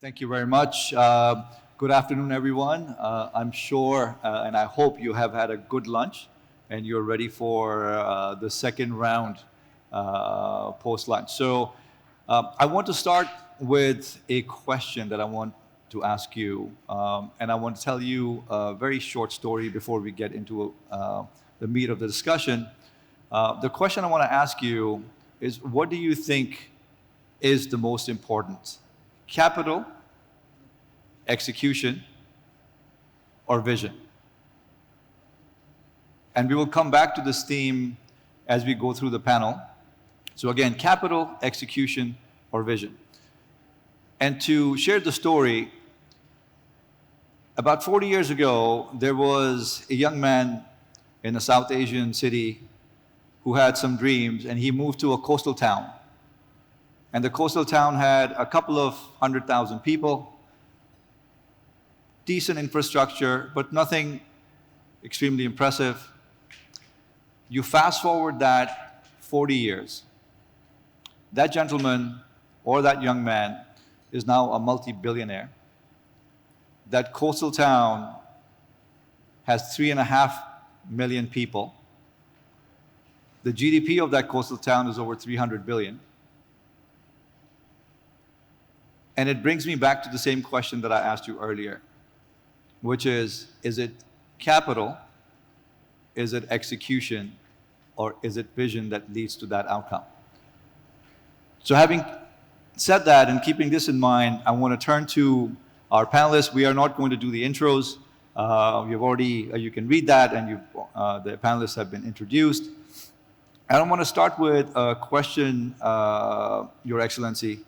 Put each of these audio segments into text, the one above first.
Thank you very much. Good afternoon, everyone. I'm sure and I hope you have had a good lunch and you're ready for the second round post lunch. So I want to start with a question that I want to ask you. And I want to tell you a very short story before we get into the meat of the discussion. The question I want to ask you is, what do you think is the most important? Capital, execution, or vision? And we will come back to this theme as we go through the panel. So again, capital, execution, or vision. And to share the story, about 40 years ago, there was a young man in a South Asian city who had some dreams, and he moved to a coastal town. And the coastal town had a couple of 100,000 people, decent infrastructure, but nothing extremely impressive. You fast forward that 40 years. That gentleman or that young man is now a multi-billionaire. That coastal town has 3.5 million people. The GDP of that coastal town is over 300 billion. And it brings me back to the same question that I asked you earlier, which is it capital, is it execution, or is it vision that leads to that outcome? So having said that and keeping this in mind, I want to turn to our panelists. We are not going to do the intros. You've already, you can read that, and the panelists have been introduced. And I want to start with a question, Your Excellency.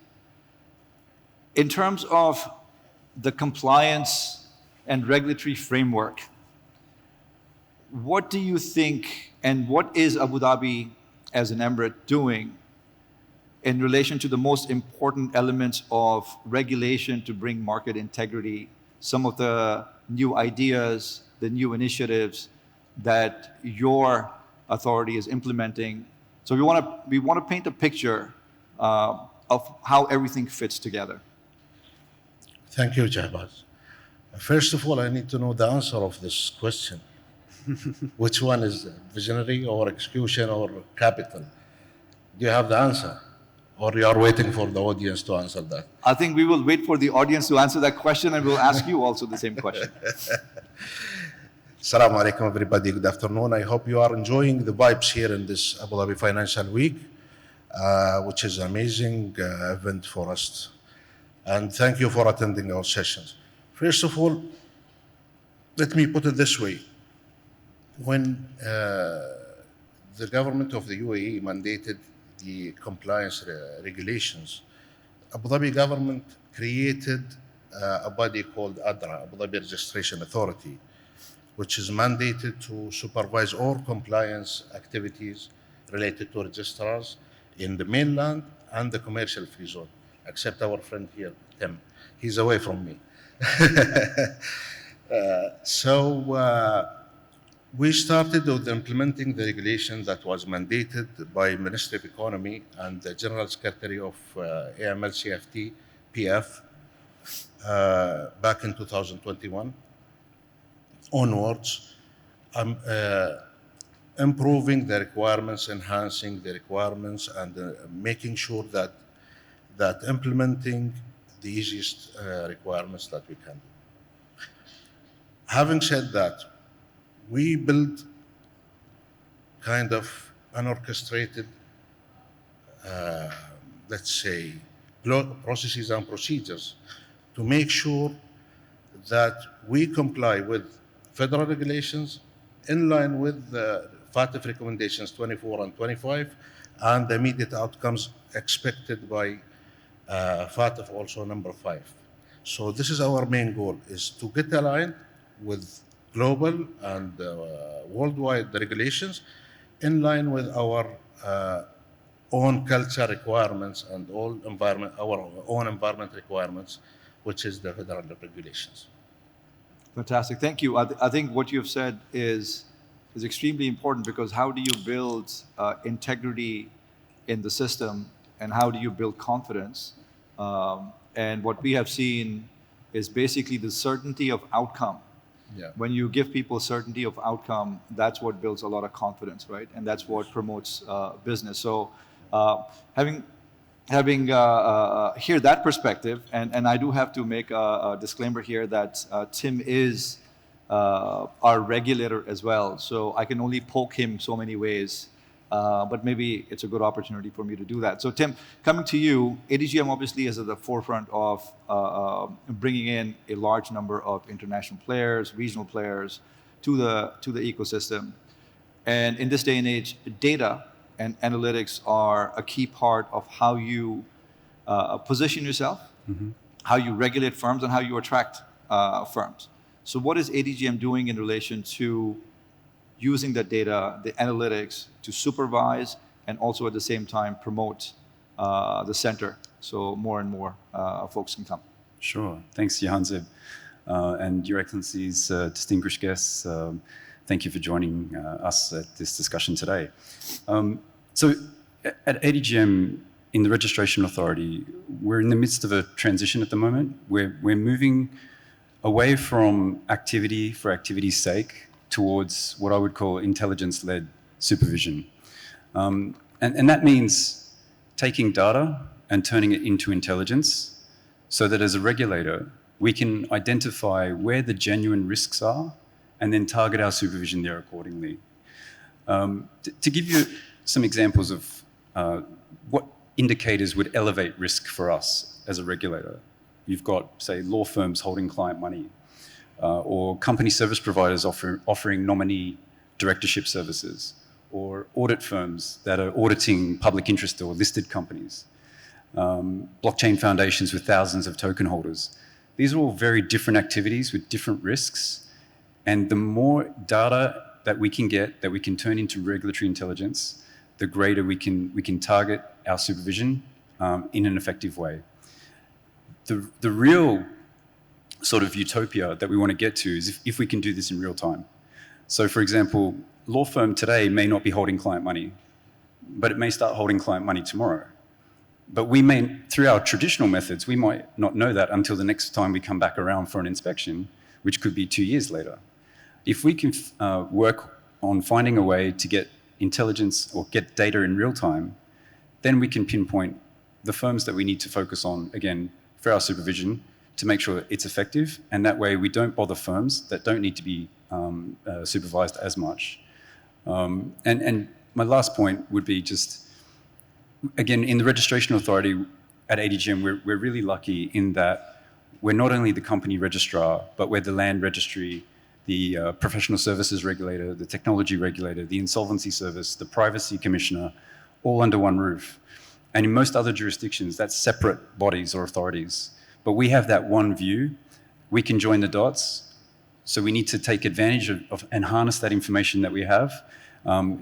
In terms of the compliance and regulatory framework, what do you think, and what is Abu Dhabi as an emirate doing in relation to the most important elements of regulation to bring market integrity, some of the new ideas, the new initiatives that your authority is implementing? So we want to paint a picture of how everything fits together. Thank you, Jahbaz. First of all, I need to know the answer of this question. Which one is visionary or execution or capital? Do you have the answer? Or you are waiting for the audience to answer that? I think we will wait for the audience to answer that question, and we'll ask you also the same question. Assalamu alaikum, everybody. Good afternoon. I hope you are enjoying the vibes here in this Abu Dhabi Financial Week, which is an amazing event for us. And thank you for attending our sessions. First of all, let me put it this way. When the government of the UAE mandated the compliance regulations, Abu Dhabi government created a body called ADRA, Abu Dhabi Registration Authority, which is mandated to supervise all compliance activities related to registrars in the mainland and the commercial free zone, except our friend here, Tim. He's away from me. We started with implementing the regulation that was mandated by Ministry of Economy and the General Secretary of AML-CFT, PF, back in 2021 onwards, improving the requirements, enhancing the requirements, and making sure that implementing the easiest requirements that we can do. Having said that, we build kind of an orchestrated, let's say, processes and procedures to make sure that we comply with federal regulations in line with the FATF recommendations 24 and 25 and the immediate outcomes expected by FATF also number 5. So this is our main goal, is to get aligned with global and worldwide regulations in line with our own culture requirements and our own environment requirements, which is the federal regulations. Fantastic, thank you. I think what you have said is extremely important, because how do you build integrity in the system, and how do you build confidence And what we have seen is basically the certainty of outcome. Yeah. When you give people certainty of outcome, that's what builds a lot of confidence, right? And that's what promotes business. So having hear that perspective, and I do have to make a disclaimer here that Tim is our regulator as well. So I can only poke him so many ways, but maybe it's a good opportunity for me to do that. So Tim, coming to you, ADGM obviously is at the forefront of bringing in a large number of international players, regional players to the ecosystem. And in this day and age, data and analytics are a key part of how you position yourself, how you regulate firms, and how you attract firms. So what is ADGM doing in relation to using the data, the analytics, to supervise and also at the same time promote the center so more and more folks can come? Sure. Thanks, Johanzeb. And Your Excellencies, distinguished guests, thank you for joining us at this discussion today. So at ADGM, in the Registration Authority, we're in the midst of a transition at the moment. We're moving away from activity for activity's sake towards what I would call intelligence-led supervision. And that means taking data and turning it into intelligence so that as a regulator, we can identify where the genuine risks are and then target our supervision there accordingly. To give you some examples of what indicators would elevate risk for us as a regulator, you've got, say, law firms holding client money, or company service providers offering nominee directorship services, or audit firms that are auditing public interest or listed companies, blockchain foundations with thousands of token holders. These are all very different activities with different risks, and the more data that we can get, that we can turn into regulatory intelligence, the greater we can target our supervision in an effective way. The real sort of utopia that we want to get to is if we can do this in real time. So, for example, law firm today may not be holding client money, but it may start holding client money tomorrow. But we may, through our traditional methods, we might not know that until the next time we come back around for an inspection, which could be 2 years later. If we can work on finding a way to get intelligence or get data in real time, then we can pinpoint the firms that we need to focus on, again, for our supervision to make sure it's effective. And that way we don't bother firms that don't need to be supervised as much. And my last point would be just, again, in the Registration Authority at ADGM, we're really lucky in that we're not only the company registrar, but we're the land registry, the professional services regulator, the technology regulator, the insolvency service, the privacy commissioner, all under one roof. And in most other jurisdictions, that's separate bodies or authorities. But we have that one view. We can join the dots. So we need to take advantage of and harness that information that we have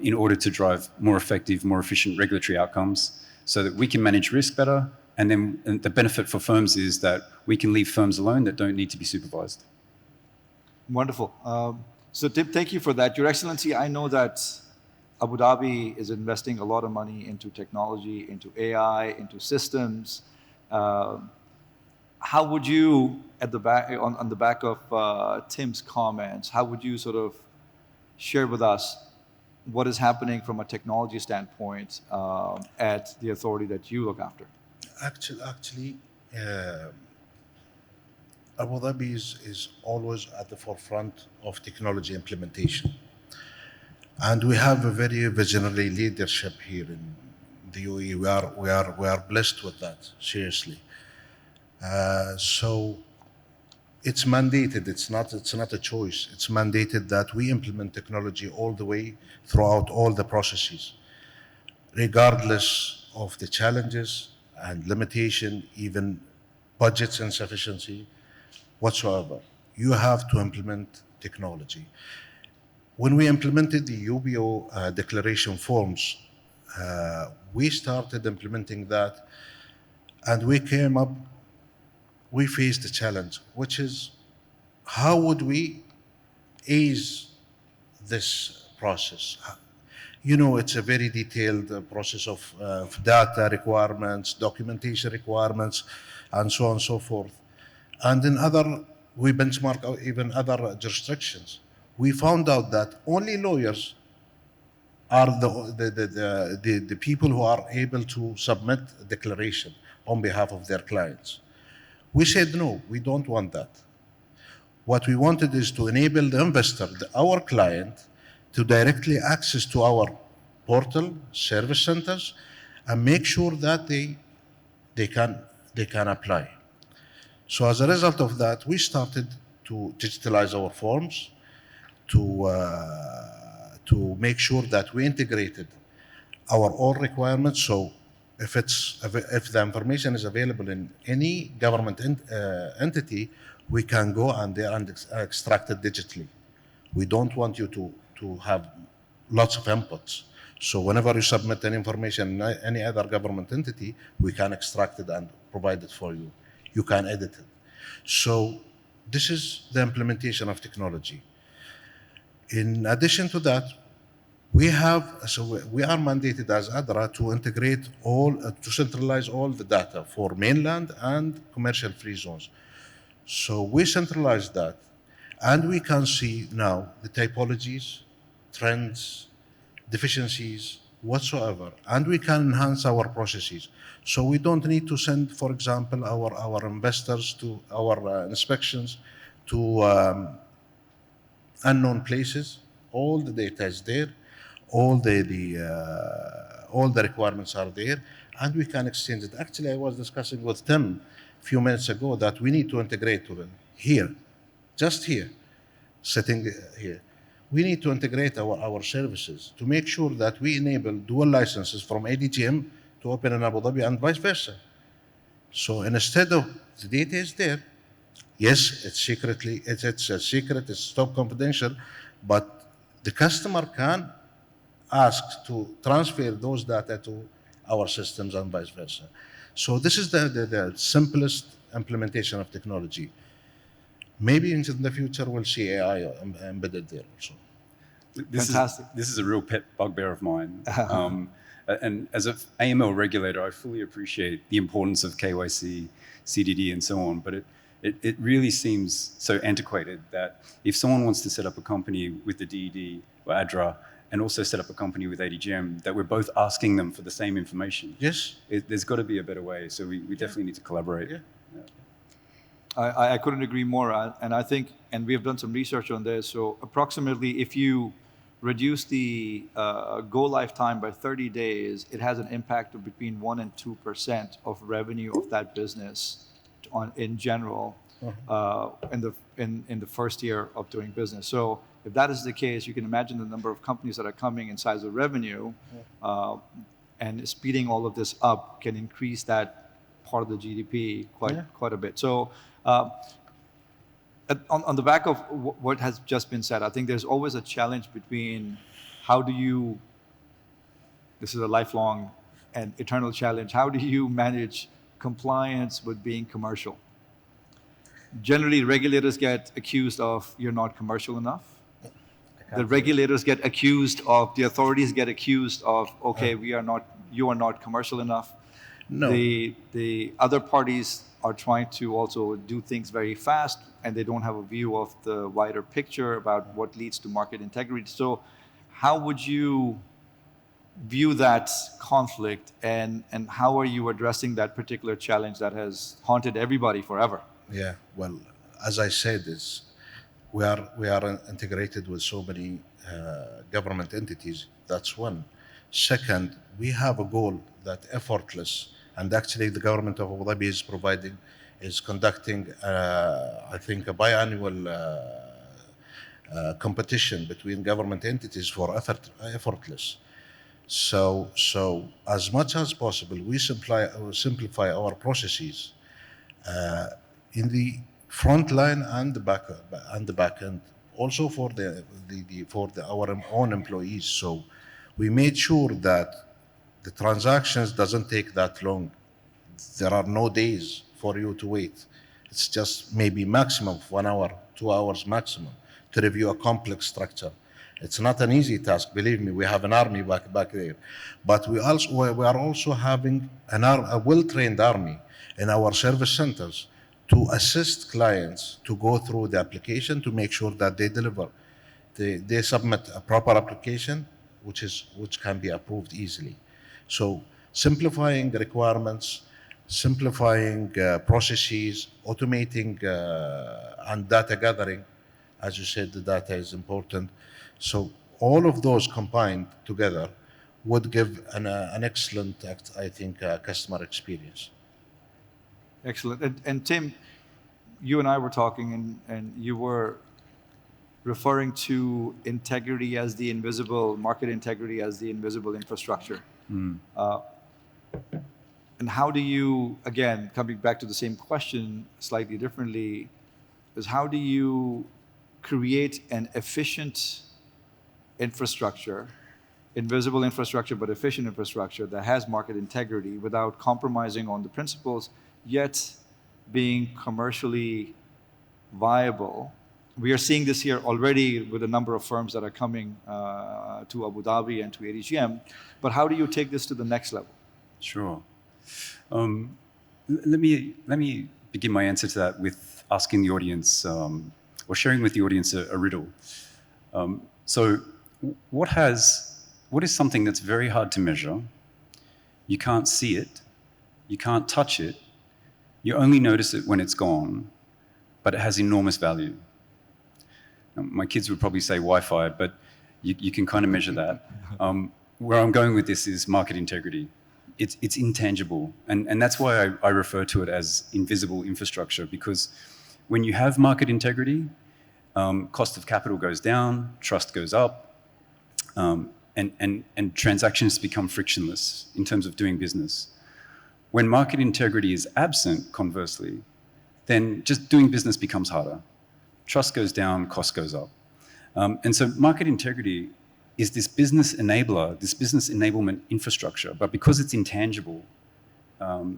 in order to drive more effective, more efficient regulatory outcomes so that we can manage risk better. And then the benefit for firms is that we can leave firms alone that don't need to be supervised. Wonderful. So Tim, thank you for that. Your Excellency, I know that Abu Dhabi is investing a lot of money into technology, into AI, into systems. How would you, at the back, on the back of Tim's comments, how would you sort of share with us what is happening from a technology standpoint at the authority that you look after? Actually, Abu Dhabi is always at the forefront of technology implementation. And we have a very visionary leadership here in the UAE. We are blessed with that, seriously. So it's mandated, it's not a choice. It's mandated that we implement technology all the way throughout all the processes, regardless of the challenges and limitation, even budgets insufficiency, whatsoever. You have to implement technology. When we implemented the UBO declaration forms, we started implementing that, and we faced a challenge, which is how would we ease this process? you know, it's a very detailed process of data requirements, documentation requirements, and so on and so forth. And in we benchmark out even other jurisdictions. We found out that only lawyers are the people who are able to submit a declaration on behalf of their clients. We said, no, we don't want that. What we wanted is to enable the investor, our client, to directly access to our portal, service centers, and make sure that they can apply. So as a result of that, we started to digitalize our forms, to make sure that we integrated our own requirements. So if the information is available in any government entity, we can go and extract it digitally. We don't want you to have lots of inputs. So whenever you submit any information in any other government entity, we can extract it and provide it for you. You can edit it. So this is the implementation of technology. In addition to that, we are mandated as ADRA to integrate to centralize all the data for mainland and commercial free zones. So we centralize that, and we can see now the typologies, trends, deficiencies, whatsoever, and we can enhance our processes. So we don't need to send, for example, our investors to our inspections to unknown places. All the data is there, all the requirements are there, and we can exchange it. Actually, I was discussing with Tim a few minutes ago that we need to integrate to here, just here, sitting here. We need to integrate our services to make sure that we enable dual licenses from ADGM to open in Abu Dhabi and vice versa. So instead of the data is there, yes, it's a secret, it's top confidential, but the customer can ask to transfer those data to our systems and vice versa. So this is the simplest implementation of technology. Maybe in the future we'll see AI embedded there also. Fantastic. This is a real pet bugbear of mine. And as an AML regulator, I fully appreciate the importance of KYC, CDD, and so on, but it really seems so antiquated that if someone wants to set up a company with the DED or ADRA and also set up a company with ADGM, that we're both asking them for the same information. Yes. There's got to be a better way, so we definitely need to collaborate. Yeah. I couldn't agree more. And I think, and we have done some research on this, so approximately if you reduce the go live time by 30 days, it has an impact of between 1% and 2% of revenue of that business in general in the first year of doing business. So if that is the case, you can imagine the number of companies that are coming in size of revenue, and speeding all of this up can increase that part of the GDP quite a bit. So on the back of what has just been said, I think there's always a challenge between this is a lifelong and eternal challenge, how do you manage compliance with being commercial? Generally, regulators get accused of you're not commercial enough. The regulators get accused of, the authorities get accused of, okay, you are not commercial enough. No. The other parties are trying to also do things very fast, and they don't have a view of the wider picture about what leads to market integrity. So how would you view that conflict, and how are you addressing that particular challenge that has haunted everybody forever? Yeah, well, as I said, we are integrated with so many government entities. That's one. Second, we have a goal that effortless, and actually the government of Abu Dhabi is conducting, I think, a biannual competition between government entities for effortless. So as much as possible, we simplify our processes in the front line and the back end, also for our own employees. So we made sure that the transactions doesn't take that long. There are no days for you to wait. It's just maybe maximum of 1 hour, 2 hours maximum to review a complex structure. It's not an easy task, believe me. We have an army back there, but we are also having a well-trained army in our service centers to assist clients to go through the application to make sure that they deliver. They submit a proper application, which can be approved easily. So simplifying the requirements, simplifying processes, automating and data gathering. As you said, the data is important. So all of those combined together would give an excellent, I think, customer experience. Excellent. And Tim, you and I were talking, and you were referring to integrity as the invisible, market integrity as the invisible infrastructure. And how do you, again, coming back to the same question slightly differently, is how do you create an efficient infrastructure, invisible infrastructure, but efficient infrastructure that has market integrity without compromising on the principles, yet being commercially viable? We are seeing this here already with a number of firms that are coming to Abu Dhabi and to ADGM, but how do you take this to the next level? Sure. Let me begin my answer to that with asking the audience, or sharing with the audience a riddle. So what is something that's very hard to measure? You can't see it, you can't touch it, you only notice it when it's gone, but it has enormous value. Now, my kids would probably say Wi-Fi, but you can kind of measure that. Where I'm going with this is market integrity. It's intangible, and that's why I refer to it as invisible infrastructure, because when you have market integrity, cost of capital goes down, trust goes up, and transactions become frictionless in terms of doing business. When market integrity is absent, conversely, then just doing business becomes harder. Trust goes down, cost goes up. And so market integrity is this business enabler, this business enablement infrastructure, but because it's intangible,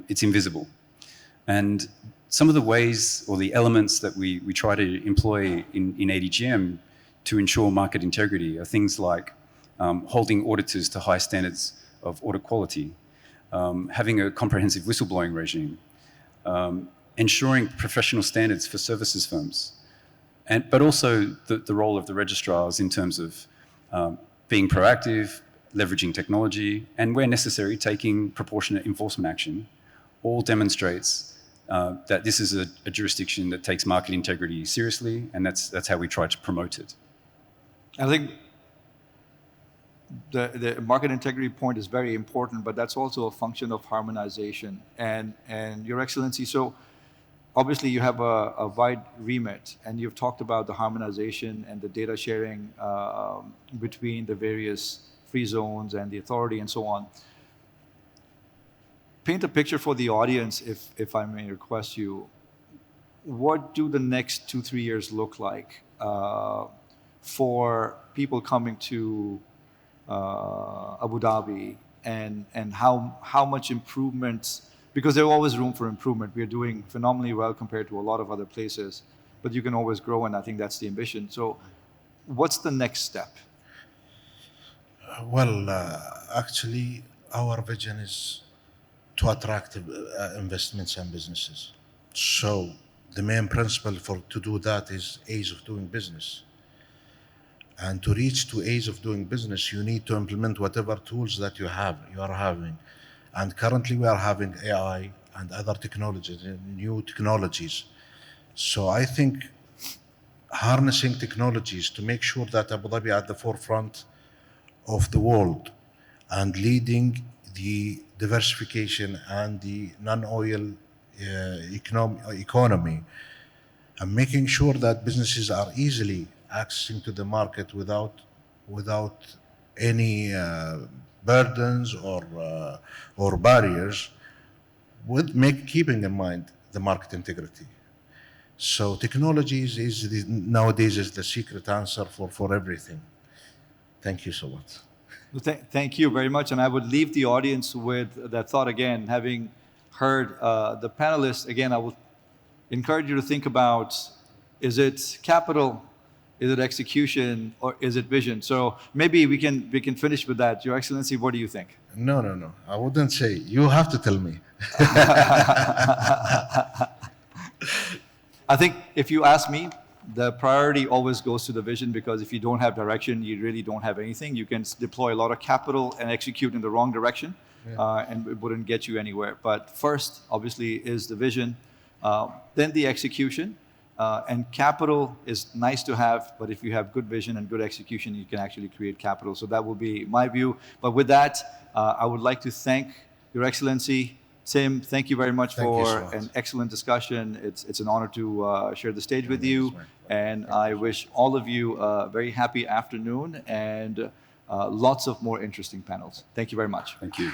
it's invisible. And some of the ways or the elements that we try to employ in ADGM to ensure market integrity are things like holding auditors to high standards of audit quality, having a comprehensive whistleblowing regime, ensuring professional standards for services firms, but also the role of the registrars in terms of being proactive, leveraging technology, and where necessary, taking proportionate enforcement action, all demonstrates that this is a jurisdiction that takes market integrity seriously, and that's how we try to promote it. I think the market integrity point is very important, but that's also a function of harmonization. And Your Excellency, so obviously you have a wide remit, and you've talked about the harmonization and the data sharing between the various free zones and the authority and so on. Paint a picture for the audience, if I may request you. What do the next 2-3 years look like for people coming to Abu Dhabi, and how much improvement? Because there's always room for improvement. We are doing phenomenally well compared to a lot of other places, but you can always grow, and I think that's the ambition. So what's the next step? Well, actually, our vision is to attract investments and businesses. So the main principle to do that is ease of doing business. And to reach to ease of doing business, you need to implement whatever tools that you are having. And currently we are having AI and other technologies, new technologies. So I think harnessing technologies to make sure that Abu Dhabi at the forefront of the world and leading the diversification and the non-oil economy, and making sure that businesses are easily accessing to the market without any burdens or barriers, keeping in mind the market integrity. So technologies nowadays is the secret answer for everything. Thank you so much. Thank you very much. And I would leave the audience with that thought again, having heard the panelists. Again, I would encourage you to think about, is it capital? is it execution, or is it vision? So maybe we can finish with that. Your Excellency, what do you think? No, no, no. I wouldn't say. You have to tell me. I think if you ask me, the priority always goes to the vision, because if you don't have direction, you really don't have anything. You can deploy a lot of capital and execute in the wrong direction, and it wouldn't get you anywhere. But first, obviously, is the vision, then the execution. And capital is nice to have, but if you have good vision and good execution, you can actually create capital. So that will be my view. But with that, I would like to thank Your Excellency. Tim, thank you very much Thank you for so much. an excellent discussion. It's an honor to share the stage with you. And I wish all of you a very happy afternoon and lots of more interesting panels. Thank you very much. Thank you.